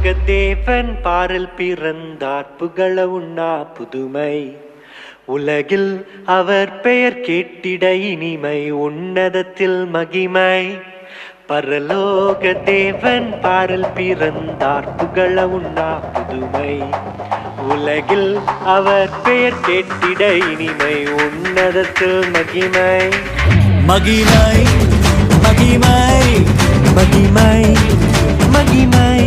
தேவன் பாரில் பிறந்தார் புகழ உண்ணா புதுமை உலகில் அவர் பெயர் கேட்டிட இனிமை உன்னதத்தில் மகிமை பரலோக தேவன் பாரில் பிறந்தார் புகழ உண்ணா புதுமை உலகில் அவர் பெயர் கேட்டிட இனிமை உன்னதத்தில் மகிமை மகிமை மகிமை மகிமை மகிமை